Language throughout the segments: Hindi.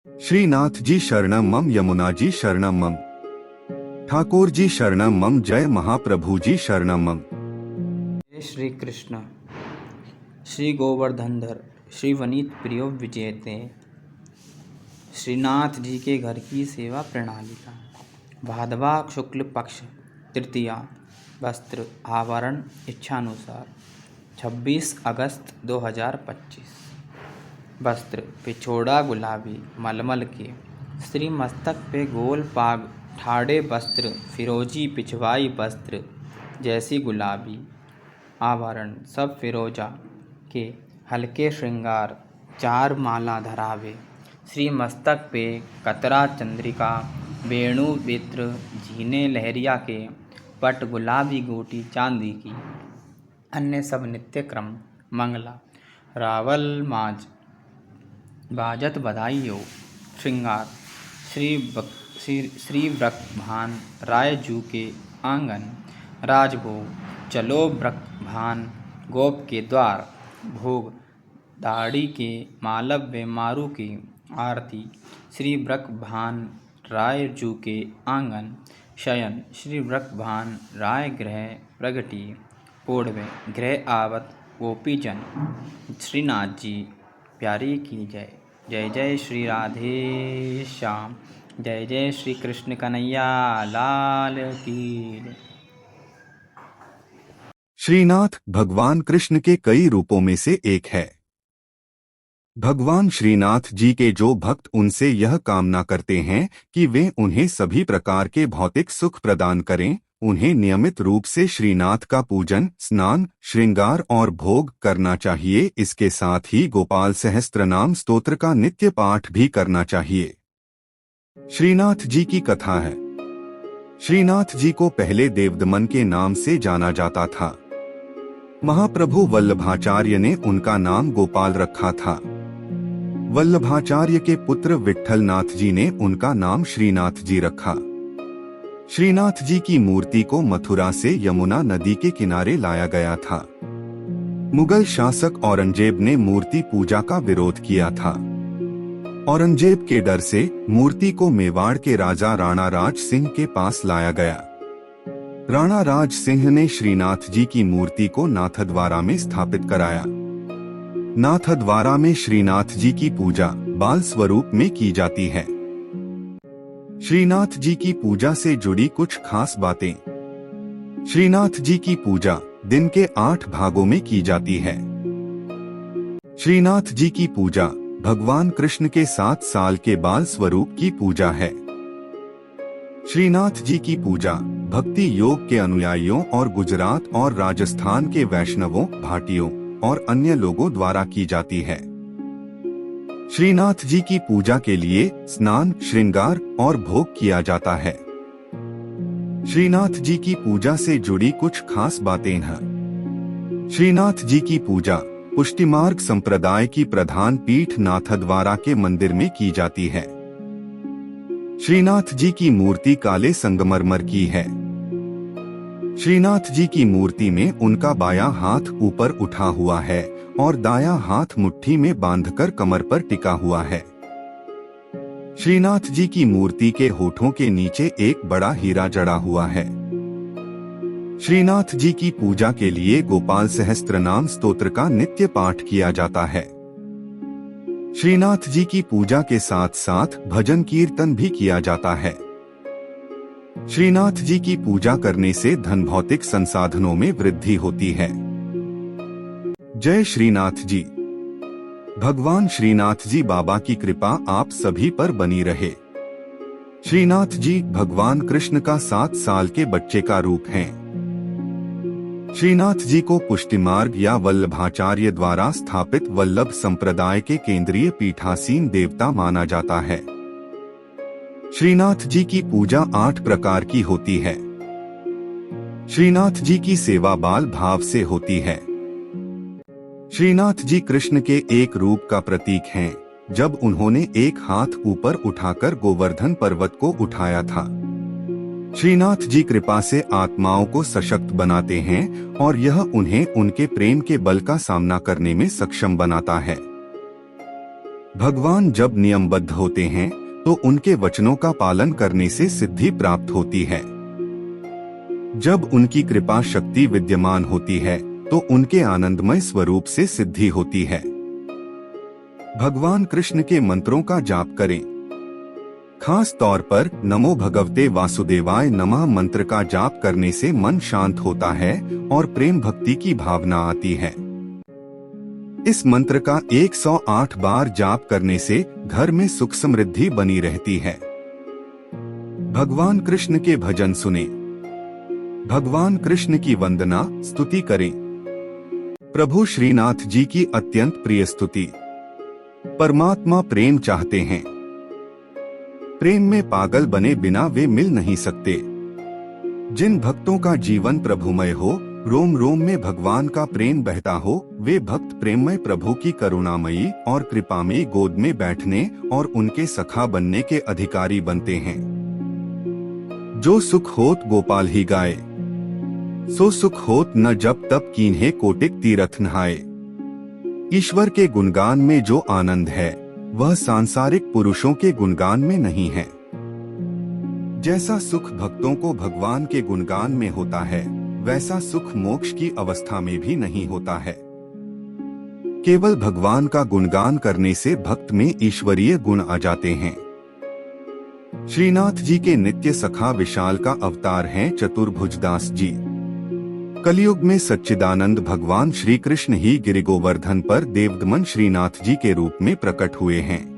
श्रीनाथ जी शरणम मम, यमुना जी शरणम मम, ठाकुर जी शरणम मम, जय महाप्रभु जी शरणम मम। जय श्री कृष्ण। श्री गोवर्धनधर श्री वनित प्रियो विजेते श्रीनाथ जी के घर की सेवा प्रणाली का भादवा शुक्ल पक्ष तृतीया वस्त्र आभरण इच्छानुसार 26 अगस्त 2025। वस्त्र पिछोड़ा गुलाबी मलमल के, श्री मस्तक पे गोल पाग ठाड़े वस्त्र फिरोजी पिछवाई वस्त्र जैसी गुलाबी। आभरण सब फिरोजा के हल्के श्रृंगार 4 माला धरावे। श्री मस्तक पे कतरा चंद्रिका वेणु वित्र झीने लहरिया के पट गुलाबी गोटी चांदी की। अन्य सब नित्य क्रम मंगला रावल माज बाजत बधाइयो श्रृंगार। श्री ब्रह्मभान राय जू के आंगन राजभोग चलो ब्रह्मभान गोप के द्वार भोग। दाढ़ी के मालव्य मारू की आरती श्री ब्रह्मभान राय जू के आंगन शयन। श्री ब्रह्मभान राय गृह प्रगति पोढ़वे गृह आवत गोपीजन। श्रीनाथ जी प्यारी की जय। जय जय श्री राधे श्याम, जय जय श्री कृष्ण कन्हैया लाल की। श्रीनाथ भगवान कृष्ण के कई रूपों में से एक है। भगवान श्रीनाथ जी के जो भक्त उनसे यह कामना करते हैं कि वे उन्हें सभी प्रकार के भौतिक सुख प्रदान करें, उन्हें नियमित रूप से श्रीनाथ का पूजन, स्नान, श्रृंगार और भोग करना चाहिए। इसके साथ ही गोपाल सहस्त्रनाम स्तोत्र का नित्य पाठ भी करना चाहिए। श्रीनाथ जी की कथा है। श्रीनाथ जी को पहले देवदमन के नाम से जाना जाता था। महाप्रभु वल्लभाचार्य ने उनका नाम गोपाल रखा था। वल्लभाचार्य के पुत्र विट्ठलनाथ जी ने उनका नाम श्रीनाथ जी रखा। श्रीनाथ जी की मूर्ति को मथुरा से यमुना नदी के किनारे लाया गया था। मुगल शासक औरंगजेब ने मूर्ति पूजा का विरोध किया था। औरंगजेब के डर से मूर्ति को मेवाड़ के राजा राणा राज सिंह के पास लाया गया। राणा राज सिंह ने श्रीनाथ जी की मूर्ति को नाथद्वारा में स्थापित कराया। नाथद्वारा में श्रीनाथ जी की पूजा बाल स्वरूप में की जाती है। श्रीनाथ जी की पूजा से जुड़ी कुछ खास बातें। श्रीनाथ जी की पूजा दिन के 8 भागों में की जाती है। श्रीनाथ जी की पूजा भगवान कृष्ण के 7 साल के बाल स्वरूप की पूजा है। श्रीनाथ जी की पूजा भक्ति योग के अनुयायियों और गुजरात और राजस्थान के वैष्णवों, भाटियों और अन्य लोगों द्वारा की जाती है। श्रीनाथ जी की पूजा के लिए स्नान, श्रृंगार और भोग किया जाता है। श्रीनाथ जी की पूजा से जुड़ी कुछ खास बातें हैं। श्रीनाथ जी की पूजा पुष्टिमार्ग संप्रदाय की प्रधान पीठ नाथद्वारा के मंदिर में की जाती है। श्रीनाथ जी की मूर्ति काले संगमरमर की है। श्रीनाथ जी की मूर्ति में उनका बायां हाथ ऊपर उठा हुआ है और दायां हाथ मुट्ठी में बांधकर कमर पर टिका हुआ है। श्रीनाथ जी की मूर्ति के होठों के नीचे एक बड़ा हीरा जड़ा हुआ है। श्रीनाथ जी की पूजा के लिए गोपाल सहस्त्रनाम स्तोत्र का नित्य पाठ किया जाता है। श्रीनाथ जी की पूजा के साथ साथ भजन कीर्तन भी किया जाता है। श्रीनाथ जी की पूजा करने से धन भौतिक संसाधनों में वृद्धि होती है। जय श्रीनाथ जी। भगवान श्रीनाथ जी बाबा की कृपा आप सभी पर बनी रहे। श्रीनाथ जी भगवान कृष्ण का 7 साल के बच्चे का रूप हैं। श्रीनाथ जी को पुष्टिमार्ग या वल्लभाचार्य द्वारा स्थापित वल्लभ संप्रदाय के केंद्रीय पीठासीन देवता माना जाता है। श्रीनाथ जी की पूजा 8 प्रकार की होती है। श्रीनाथ जी की सेवा बाल भाव से होती है। श्रीनाथ जी कृष्ण के एक रूप का प्रतीक हैं, जब उन्होंने एक हाथ ऊपर उठाकर गोवर्धन पर्वत को उठाया था। श्रीनाथ जी कृपा से आत्माओं को सशक्त बनाते हैं और यह उन्हें उनके प्रेम के बल का सामना करने में सक्षम बनाता है। भगवान जब नियमबद्ध होते हैं तो उनके वचनों का पालन करने से सिद्धि प्राप्त होती है। जब उनकी कृपा शक्ति विद्यमान होती है तो उनके आनंदमय स्वरूप से सिद्धि होती है। भगवान कृष्ण के मंत्रों का जाप करें। खास तौर पर नमो भगवते वासुदेवाय नमः मंत्र का जाप करने से मन शांत होता है और प्रेम भक्ति की भावना आती है। इस मंत्र का 108 बार जाप करने से घर में सुख समृद्धि बनी रहती है। भगवान कृष्ण के भजन सुने। भगवान कृष्ण की वंदना स्तुति करें। प्रभु श्रीनाथ जी की अत्यंत प्रिय स्तुति। परमात्मा प्रेम चाहते हैं। प्रेम में पागल बने बिना वे मिल नहीं सकते। जिन भक्तों का जीवन प्रभुमय हो, रोम रोम में भगवान का प्रेम बहता हो, वे भक्त प्रेममय प्रभु की करुणामयी और कृपामयी गोद में बैठने और उनके सखा बनने के अधिकारी बनते हैं। जो सुख होत गोपाल ही गाए, सो सुख होत न जब तब कीन्हे कोटिक तीरथ नहाए। ईश्वर के गुणगान में जो आनंद है वह सांसारिक पुरुषों के गुणगान में नहीं है। जैसा सुख भक्तों को भगवान के गुणगान में होता है, वैसा सुख मोक्ष की अवस्था में भी नहीं होता है। केवल भगवान का गुणगान करने से भक्त में ईश्वरीय गुण आ जाते हैं। श्रीनाथ जी के नित्य सखा विशाल का अवतार हैं चतुर्भुजदास जी। कलयुग में सच्चिदानंद भगवान श्री कृष्ण ही गिरि गोवर्धन पर देवदमन श्रीनाथ जी के रूप में प्रकट हुए हैं।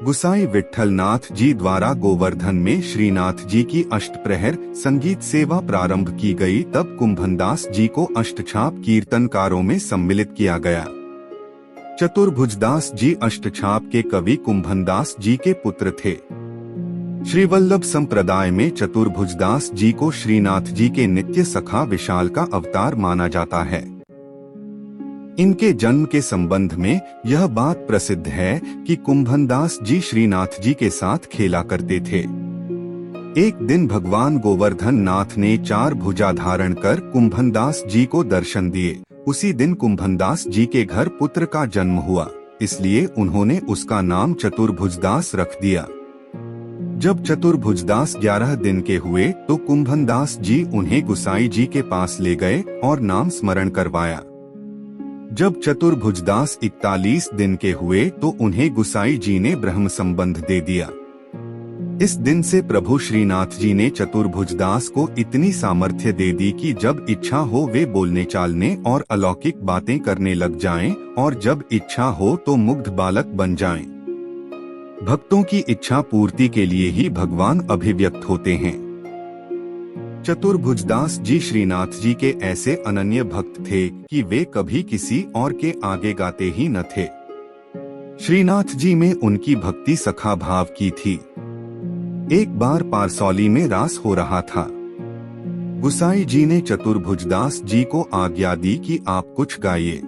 गुसाई विट्ठल नाथ जी द्वारा गोवर्धन में श्रीनाथ जी की अष्टप्रहर संगीत सेवा प्रारंभ की गई, तब कुंभनदास जी को अष्टछाप कीर्तनकारों में सम्मिलित किया गया। चतुर्भुजदास जी अष्टछाप के कवि कुंभनदास जी के पुत्र थे। श्रीवल्लभ संप्रदाय में चतुर्भुजदास जी को श्रीनाथ जी के नित्य सखा विशाल का अवतार माना जाता है। इनके जन्म के संबंध में यह बात प्रसिद्ध है कि कुंभनदास जी श्रीनाथ जी के साथ खेला करते थे। एक दिन भगवान गोवर्धन नाथ ने 4 भुजा धारण कर कुंभनदास जी को दर्शन दिए। उसी दिन कुंभनदास जी के घर पुत्र का जन्म हुआ, इसलिए उन्होंने उसका नाम चतुर्भुजदास रख दिया। जब चतुर्भुजदास 11 दिन के हुए तो कुंभनदास जी उन्हें गुसाई जी के पास ले गए और नाम स्मरण करवाया। जब चतुर्भुजदास 41 दिन के हुए तो उन्हें गुसाई जी ने ब्रह्म संबंध दे दिया। इस दिन से प्रभु श्रीनाथ जी ने चतुर्भुजदास को इतनी सामर्थ्य दे दी कि जब इच्छा हो वे बोलने चालने और अलौकिक बातें करने लग जाएं, और जब इच्छा हो तो मुग्ध बालक बन जाएं। भक्तों की इच्छा पूर्ति के लिए ही भगवान अभिव्यक्त होते हैं। चतुर्भुजदास जी श्रीनाथ जी के ऐसे अनन्य भक्त थे कि वे कभी किसी और के आगे गाते ही न थे। श्रीनाथ जी में उनकी भक्ति सखा भाव की थी। एक बार पारसौली में रास हो रहा था। गुसाई जी ने चतुर्भुजदास जी को आज्ञा दी कि आप कुछ गाइए।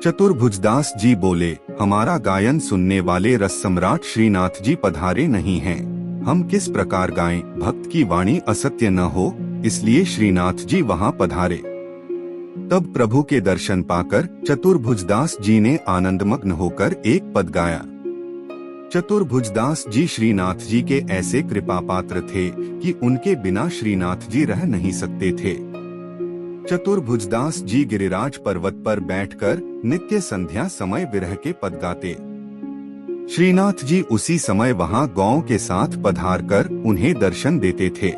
चतुर्भुजदास जी बोले, हमारा गायन सुनने वाले रस सम्राट श्रीनाथ जी पधारे नहीं हैं, हम किस प्रकार गाएं, भक्त की वाणी असत्य न हो, इसलिए श्रीनाथ जी वहां पधारे। तब प्रभु के दर्शन पाकर चतुर्भुजदास जी ने आनंदमग्न होकर एक पद गाया। चतुर्भुजदास जी श्रीनाथ जी के ऐसे कृपा पात्र थे कि उनके बिना श्रीनाथ जी रह नहीं सकते थे। चतुर्भुजदास जी गिरिराज पर्वत पर बैठकर नित्य संध्या समय विरह के पद गाते। श्रीनाथ जी उसी समय वहां गौ के साथ पधार कर उन्हें दर्शन देते थे।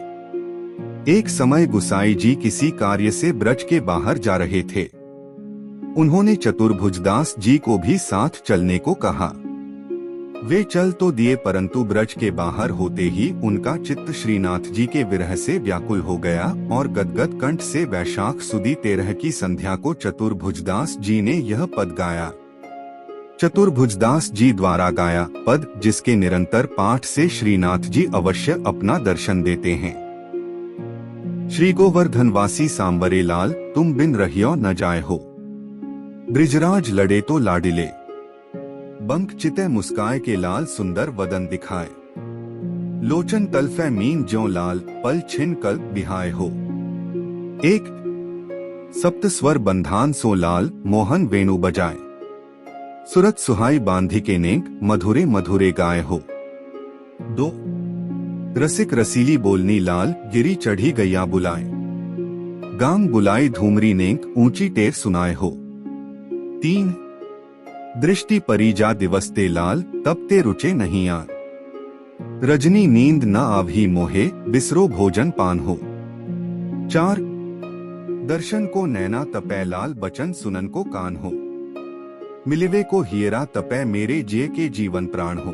एक समय गुसाई जी किसी कार्य से ब्रज के बाहर जा रहे थे। उन्होंने चतुर्भुजदास जी को भी साथ चलने को कहा। वे चल तो दिए, परंतु ब्रज के बाहर होते ही उनका चित्त श्रीनाथ जी के विरह से व्याकुल हो गया और गदगद कंठ से वैशाख सुदी 13 की संध्या को चतुर्भुजदास जी ने यह पद गाया। चतुर्भुजदास जी द्वारा गाया पद, जिसके निरंतर पाठ से श्रीनाथ जी अवश्य अपना दर्शन देते हैं। श्री गोवर्धनवासी सांवरे लाल, तुम बिन रहियो न जाए हो। ब्रिजराज लड़े तो लाडिले, बंक चिते मुस्काए के लाल सुंदर वदन दिखाए। लोचन तलफे मीन ज्यों लाल, पल छिन कल बिहाय हो। एक सप्त स्वर बंधान सो लाल, मोहन वेणु बजाए। सुरत सुहाई बांधी के नेक मधुरे मधुरे गाय हो। 2 रसिक रसीली बोलनी लाल गिरी चढ़ी गैया बुलाए। गांग बुलाई धूमरी नेक ऊंची टेर सुनाए हो। 3 दृष्टि परिजा दिवसते लाल तपते रुचे नहीं आन। रजनी नींद न आभी मोहे बिसरो भोजन पान हो। 4 दर्शन को नैना तपै लाल बचन सुनन को कान हो। मिलिवे को हियरा तपै मेरे जिये के जीवन प्राण हो।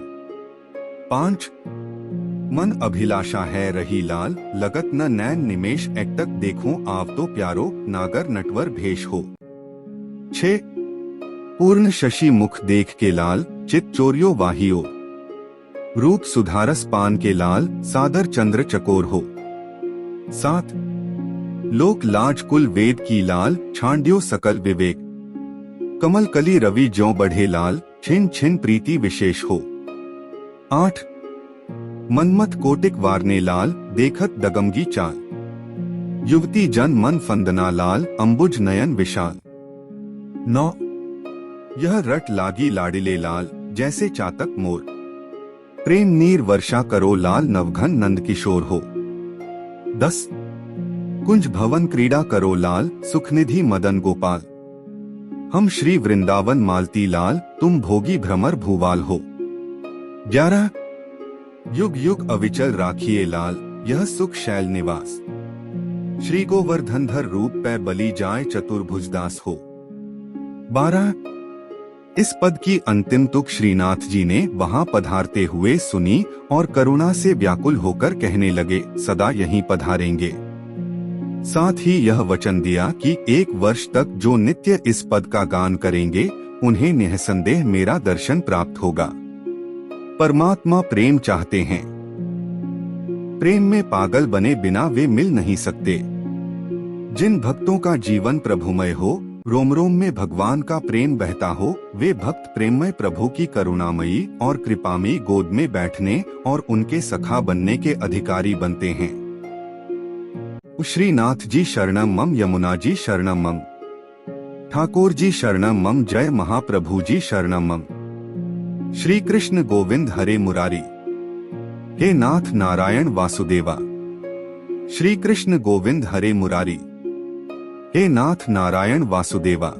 5 मन अभिलाषा है रही लाल लगत न नैन निमेश एकटक देखूं आव तो प्यारो नागर नटवर भेष हो। 6 पूर्ण शशि मुख देख के लाल चित चोरियो वाहियो। रूप सुधारस पान के लाल सादर चंद्र चकोर हो। 7 लोक लाज कुल वेद की लाल छांड्यो सकल विवेक। कमल कली रवि ज्यों बढ़े लाल छिन छिन प्रीति विशेष हो। 8 मनमत कोटिक वारने लाल देखत दगमगी चाल। युवती जन मन फंदना लाल अंबुज नयन विशाल। 9 यह रट लागी लाडिले लाल जैसे चातक मोर। प्रेम नीर वर्षा करो लाल नवघन नंद किशोर हो। 10 कुंज भवन क्रीड़ा करो लाल सुखनिधि मदन गोपाल। हम श्री वृंदावन मालती लाल तुम भोगी भ्रमर भूवाल हो। 11 युग युग अविचल राखिए लाल यह सुख शैल निवास। श्री गोवर्धनधर रूप पे बलि जाए चतुर्भुजदास हो। 12 इस पद की अंतिम तुक श्रीनाथ जी ने वहां पधारते हुए सुनी और करुणा से व्याकुल होकर कहने लगे सदा यहीं पधारेंगे। साथ ही यह वचन दिया कि 1 वर्ष तक जो नित्य इस पद का गान करेंगे उन्हें निःसंदेह मेरा दर्शन प्राप्त होगा। परमात्मा प्रेम चाहते हैं। प्रेम में पागल बने बिना वे मिल नहीं सकते। जिन भक्तों का जीवन प्रभुमय हो, रोम रोम में भगवान का प्रेम बहता हो, वे भक्त प्रेममय प्रभु की करुणामयी और कृपामयी गोद में बैठने और उनके सखा बनने के अधिकारी बनते हैं। श्रीनाथ जी शरणम मम, यमुना जी शरणम मम, ठाकुर जी शरणम मम, जय महाप्रभु जी शरणम मम। श्री कृष्ण गोविंद हरे मुरारी, हे नाथ नारायण वासुदेवा। श्री कृष्ण गोविंद हरे मुरारी, हे नाथ नारायण वासुदेवा।